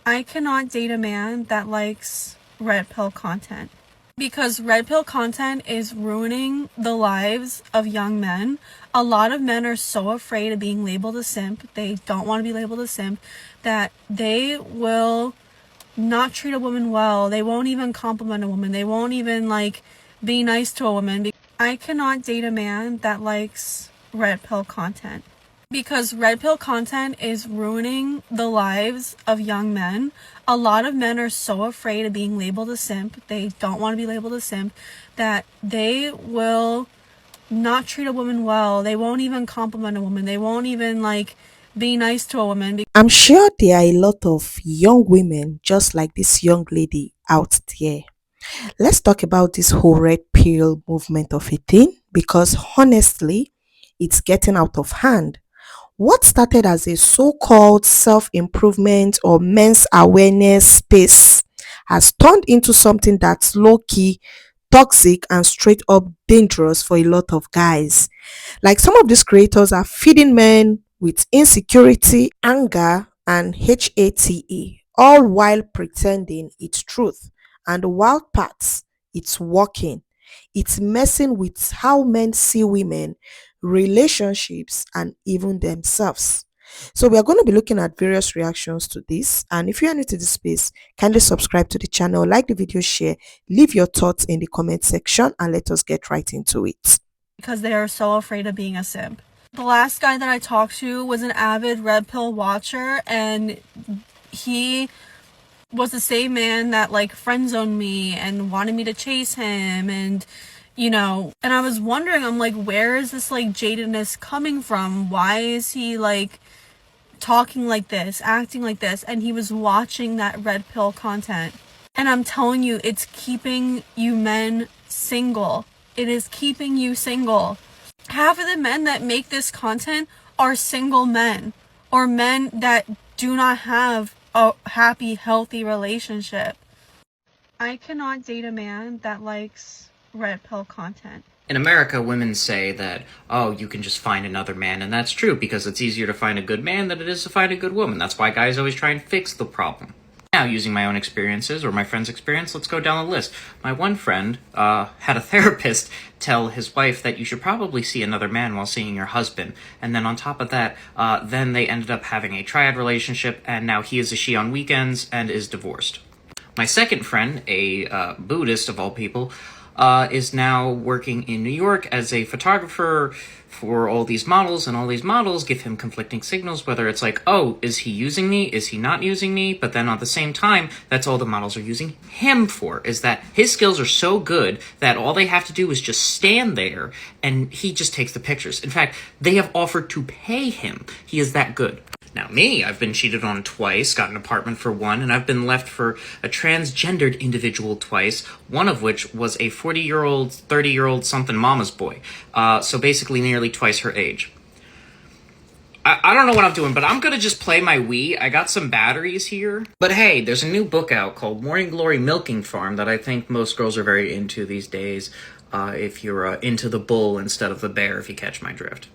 I cannot date a man that likes red pill content because red pill content is ruining the lives of young men. A lot of men are so afraid of being labeled a simp. They don't want to be labeled a simp that they will not treat a woman well. They won't even compliment a woman. They won't even be nice to a woman. I cannot date a man that likes red pill content because red pill content is ruining the lives of young men. A lot of men are so afraid of being labeled a simp. They don't want to be labeled a simp that they will not treat a woman well. They won't even compliment a woman. They won't even be nice to a woman. I'm sure there are a lot of young women just like this young lady out there. Let's talk about this whole red pill movement of a thing because honestly, it's getting out of hand. What started as a so-called self-improvement or men's awareness space has turned into something that's low-key, toxic, and straight up dangerous for a lot of guys. Like some of these creators are feeding men with insecurity, anger, and hate, all while pretending it's truth. And the wild parts, it's working. It's messing with how men see women, relationships, and even themselves. So we are going to be looking at various reactions to this. And if you are new to this space, kindly subscribe to the channel, like the video, share, leave your thoughts in the comment section, and let us get right into it. Because they are so afraid of being a simp. The last guy that I talked to was an avid red pill watcher, and he was the same man that friend zoned me and wanted me to chase him, and and I was wondering, I'm like, where is this jadedness coming from? Why is he talking like this, acting like this? And he was watching that red pill content, and I'm telling you, it's keeping you men single. It is keeping you single. Half of the men that make this content are single men or men that do not have a happy, healthy relationship. I cannot date a man that likes red pill content. In America, women say that, oh, you can just find another man, and that's true because it's easier to find a good man than it is to find a good woman. That's why guys always try and fix the problem. Now, using my own experiences or my friend's experience, let's go down the list. My one friend had a therapist tell his wife that you should probably see another man while seeing your husband. And then on top of that, then they ended up having a triad relationship, and now he is a she on weekends and is divorced. My second friend, a Buddhist of all people, is now working in New York as a photographer for all these models, and all these models give him conflicting signals, whether it's oh, is he using me? Is he not using me? But then at the same time, that's all the models are using him for, is that his skills are so good that all they have to do is just stand there and he just takes the pictures. In fact, they have offered to pay him. He is that good. Now me, I've been cheated on twice, got an apartment for one, and I've been left for a transgendered individual twice, one of which was a 40-year-old, 30-year-old something mama's boy. So basically nearly twice her age. I don't know what I'm doing, but I'm gonna just play my Wii. I got some batteries here. But hey, there's a new book out called Morning Glory Milking Farm that I think most girls are very into these days, if you're into the bull instead of the bear, if you catch my drift.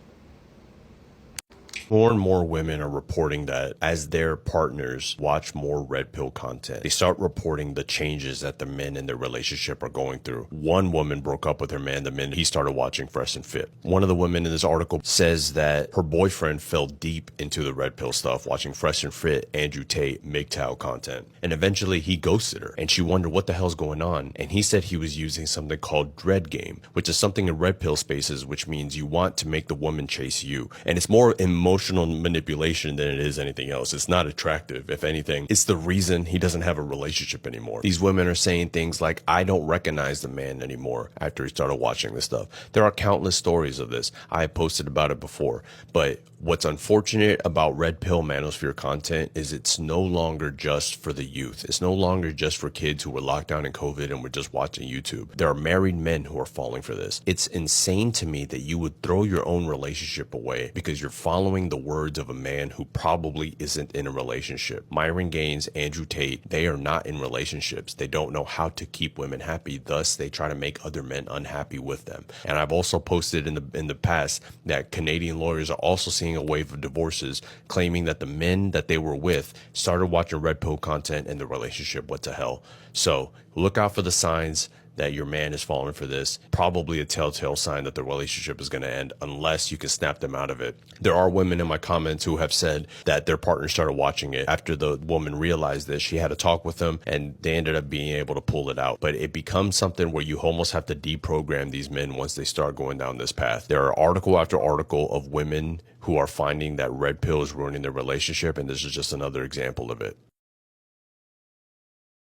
More and more women are reporting that as their partners watch more red pill content, they start reporting the changes that the men in their relationship are going through. One woman broke up with her man the minute he started watching Fresh and Fit. One of the women in this article says that her boyfriend fell deep into the red pill stuff, watching Fresh and Fit, Andrew Tate, MGTOW content. And eventually he ghosted her, and she wondered what the hell's going on. And he said he was using something called dread game, which is something in red pill spaces, which means you want to make the woman chase you. And it's more emotional manipulation than it is anything else. It's not attractive. If anything, it's the reason he doesn't have a relationship anymore. These women are saying things like, I don't recognize the man anymore after he started watching this stuff. There are countless stories of this. I posted about it before, but what's unfortunate about red pill manosphere content is it's no longer just for the youth. It's no longer just for kids who were locked down in COVID and were just watching YouTube. There are married men who are falling for this. It's insane to me that you would throw your own relationship away because you're following following the words of a man who probably isn't in a relationship. Myron Gaines, Andrew Tate, they are not in relationships. They don't know how to keep women happy. Thus, they try to make other men unhappy with them. And I've also posted in the past that Canadian lawyers are also seeing a wave of divorces, claiming that the men that they were with started watching red pill content and the relationship went to hell. So look out for the signs that your man is falling for this. Probably a telltale sign that the relationship is going to end unless you can snap them out of it. There are women in my comments who have said that their partner started watching it after the woman realized this. She had a talk with them and they ended up being able to pull it out. But it becomes something where you almost have to deprogram these men once they start going down this path. There are article after article of women who are finding that red pill is ruining their relationship, and this is just another example of it.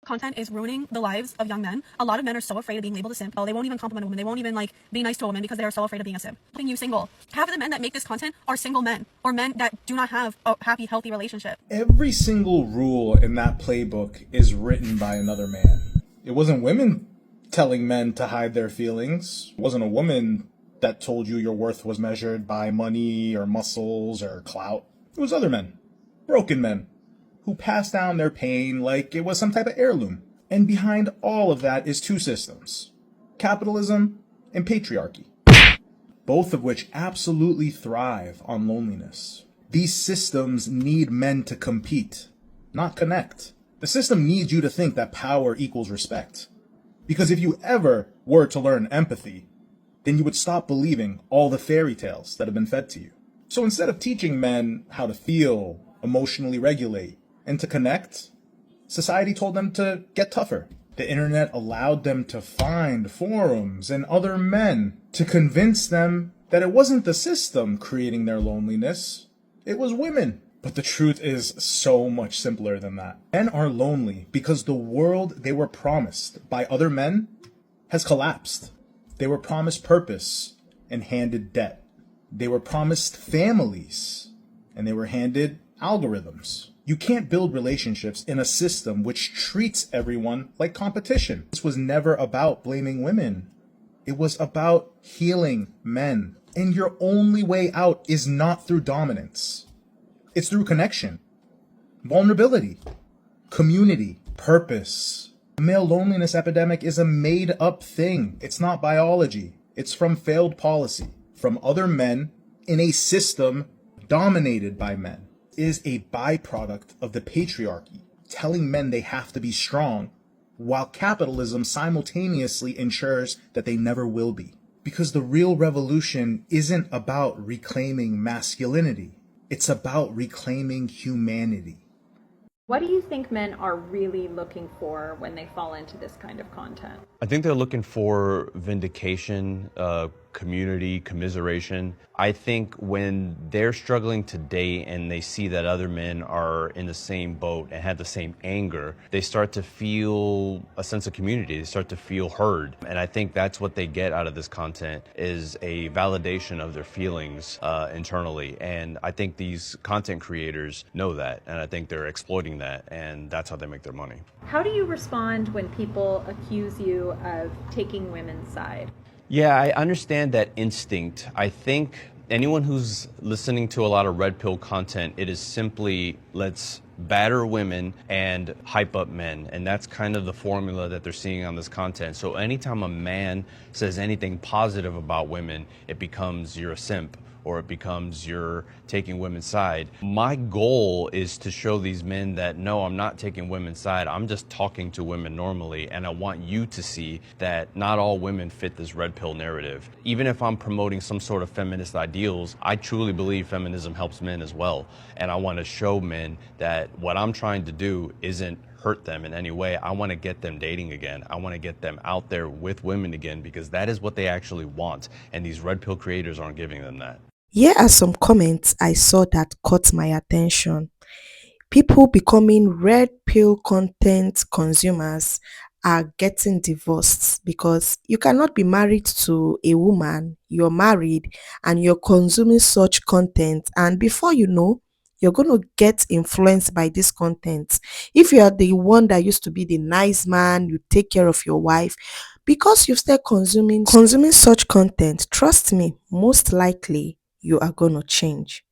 Content is ruining the lives of young men. A lot of men are so afraid of being labeled a simp. They won't even compliment a woman. They won't even be nice to a woman because they are so afraid of being a simp. Keeping you single. Half of the men that make this content are single men or men that do not have a happy, healthy relationship. Every single rule in that playbook is written by another man. It wasn't women telling men to hide their feelings. It wasn't a woman that told you your worth was measured by money or muscles or clout. It was other men. Broken men. Who pass down their pain like it was some type of heirloom. And behind all of that is two systems, capitalism and patriarchy, both of which absolutely thrive on loneliness. These systems need men to compete, not connect. The system needs you to think that power equals respect. Because if you ever were to learn empathy, then you would stop believing all the fairy tales that have been fed to you. So instead of teaching men how to feel, emotionally regulate, and to connect, society told them to get tougher. The internet allowed them to find forums and other men to convince them that it wasn't the system creating their loneliness, it was women. But the truth is so much simpler than that. Men are lonely because the world they were promised by other men has collapsed. They were promised purpose and handed debt. They were promised families and they were handed algorithms. You can't build relationships in a system which treats everyone like competition. This was never about blaming women. It was about healing men. And your only way out is not through dominance. It's through connection, vulnerability, community, purpose. The male loneliness epidemic is a made-up thing. It's not biology. It's from failed policy, from other men in a system dominated by men. Is a byproduct of the patriarchy, telling men they have to be strong, while capitalism simultaneously ensures that they never will be. Because the real revolution isn't about reclaiming masculinity, it's about reclaiming humanity. What do you think men are really looking for when they fall into this kind of content? I think they're looking for vindication, community, commiseration. I think when they're struggling to date and they see that other men are in the same boat and have the same anger, they start to feel a sense of community. They start to feel heard. And I think that's what they get out of this content is a validation of their feelings internally. And I think these content creators know that. And I think they're exploiting that. And that's how they make their money. How do you respond when people accuse you of taking women's side? Yeah, I understand that instinct. I think anyone who's listening to a lot of red pill content, it is simply let's batter women and hype up men. And that's kind of the formula that they're seeing on this content. So anytime a man says anything positive about women, it becomes you're a simp or it becomes you're taking women's side. My goal is to show these men that no, I'm not taking women's side. I'm just talking to women normally, and I want you to see that not all women fit this red pill narrative. Even if I'm promoting some sort of feminist ideals, I truly believe feminism helps men as well. And I want to show men that what I'm trying to do isn't hurt them in any way. I want to get them dating again. I want to get them out there with women again because that is what they actually want. And these red pill creators aren't giving them that. Here are some comments I saw that caught my attention. People becoming red pill content consumers are getting divorced because you cannot be married to a woman, you're married and you're consuming such content, and before you know, you're going to get influenced by this content. If you are the one that used to be the nice man, you take care of your wife, because you've started consuming such content, trust me, most likely you are going to change.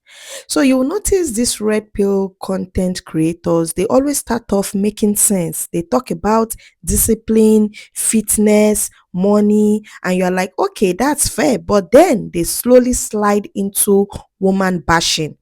So you will notice these red pill content creators, they always start off making sense. They talk about discipline, fitness, money, and you're like, okay, that's fair. But then they slowly slide into woman bashing,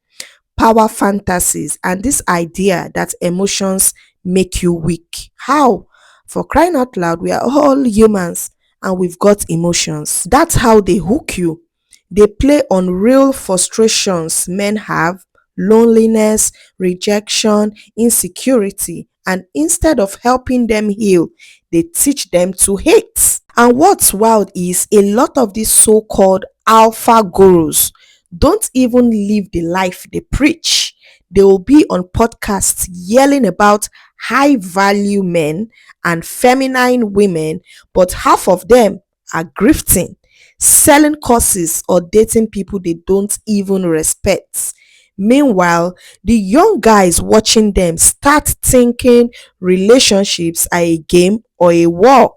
power fantasies, and this idea that emotions make you weak. How? For crying out loud, we are all humans and we've got emotions. That's how they hook you. They play on real frustrations men have, loneliness, rejection, insecurity, and instead of helping them heal, they teach them to hate. And what's wild is a lot of these so called alpha gurus don't even live the life they preach. They will be on podcasts yelling about high value men and feminine women, but half of them are grifting, selling courses, or dating people they don't even respect. Meanwhile, the young guys watching them start thinking relationships are a game or a war,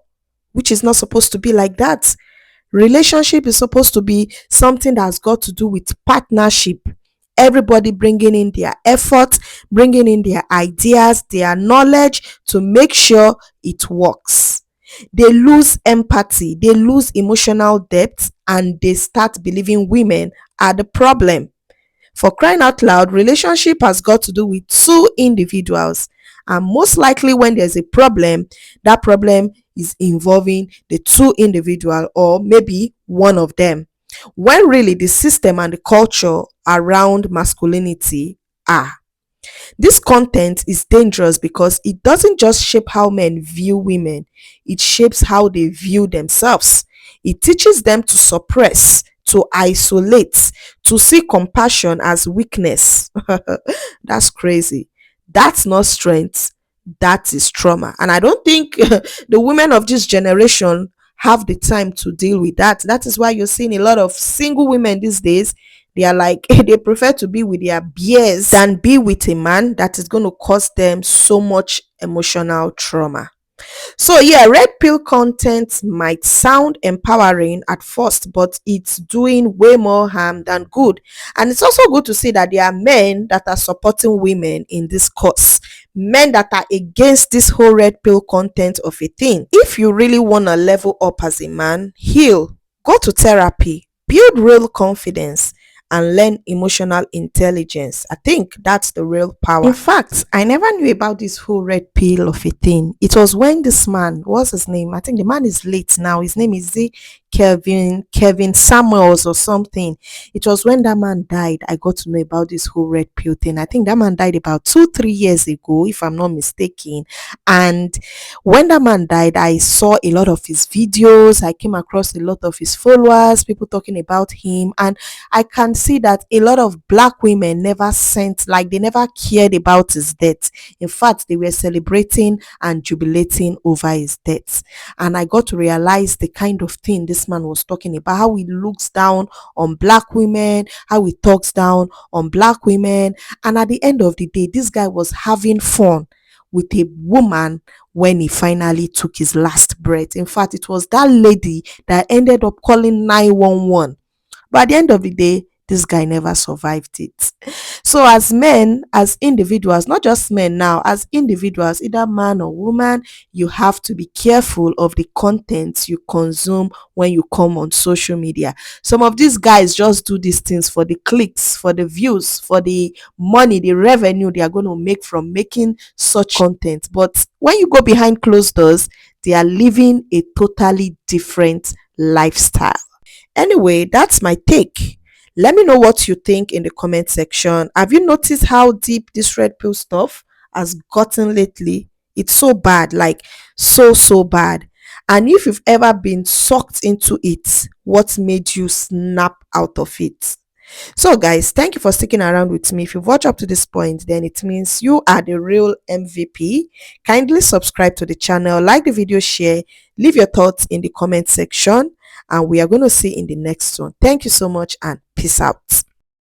which is not supposed to be like that. Relationship is supposed to be something that's got to do with partnership. Everybody bringing in their effort, bringing in their ideas, their knowledge to make sure it works. They lose empathy, they lose emotional depth, and they start believing women are the problem. For crying out loud, relationship has got to do with two individuals. And most likely when there's a problem, that problem is involving the two individual or maybe one of them. When really the system and the culture around masculinity are. This content is dangerous because it doesn't just shape how men view women, it shapes how they view themselves. It teaches them to suppress, to isolate, to see compassion as weakness. That's crazy. That's not strength, that is trauma. And I don't think the women of this generation have the time to deal with that. That is why you're seeing a lot of single women these days. They are like, they prefer to be with their beers than be with a man that is going to cause them so much emotional trauma. So yeah, red pill content might sound empowering at first, but it's doing way more harm than good. And it's also good to see that there are men that are supporting women in this cause. Men that are against this whole red pill content of a thing. If you really want to level up as a man, heal, go to therapy, build real confidence, and learn emotional intelligence. I think that's the real power. In fact, I never knew about this whole red pill of a thing. It was when this man, what's his name? I think the man is late now. His name is Kevin Samuels or something. It was when that man died I got to know about this whole red pill thing. I think that man died about 2-3 years ago, if I'm not mistaken. And when that man died, I saw a lot of his videos. I came across a lot of his followers, people talking about him, and I can see that a lot of black women never sent, like they never cared about his death. In fact, they were celebrating and jubilating over his death. And I got to realize the kind of thing this man was talking about, how he looks down on black women, how he talks down on black women. And at the end of the day, this guy was having fun with a woman when he finally took his last breath. In fact, it was that lady that ended up calling 911. But at the end of the day, this guy never survived it. So as men, as individuals, not just men now, as individuals, either man or woman, you have to be careful of the content you consume when you come on social media. Some of these guys just do these things for the clicks, for the views, for the money, the revenue they are going to make from making such content. But when you go behind closed doors, they are living a totally different lifestyle. Anyway, that's my take. Let me know what you think in the comment section. Have you noticed how deep this red pill stuff has gotten lately? It's so bad, like so bad. And if you've ever been sucked into it, what made you snap out of it? So guys, thank you for sticking around with me. If you've watched up to this point, then it means you are the real MVP. Kindly subscribe to the channel, like the video, share, leave your thoughts in the comment section, and we are going to see in the next one. Thank you so much and peace out.